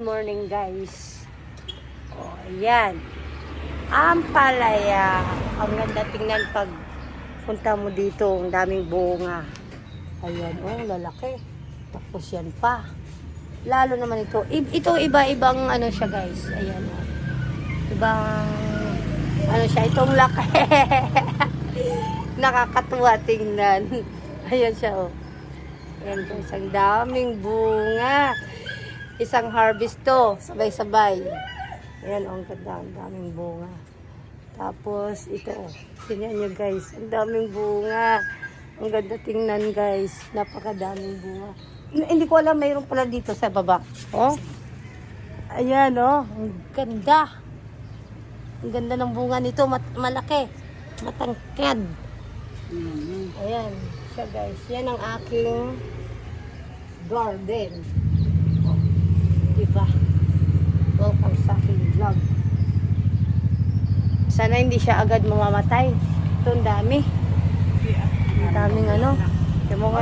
Morning guys. Oh, ayan. Ampalaya. Ang ganda tingnan pag punta mo dito. Ang daming bunga. Ayan, oh, lalaki. Tapos yan pa. Lalo naman ito. Ito iba-ibang ano siya guys. Ayan, oh. Ibang ano siya. Itong laki. Nakakatuwa tingnan. Ayan siya, oh. Ayan guys, ang daming bunga. Isang harvest to, sabay-sabay. Ayan, ang ganda, ang daming bunga. Tapos, ito, tingnan nyo guys, ang daming bunga. Ang ganda tingnan guys, napakadaming bunga. Hindi ko alam, mayroon pala dito sa baba. Oh, ayan oh, ang ganda. Ang ganda ng bunga nito, malaki, matangkad. Ayan, siya guys, yan ang aking garden. Diba? Welcome sa aking vlog. Sana hindi siya agad mamamatay. Ito ang dami. Ang daming ano. Yung mga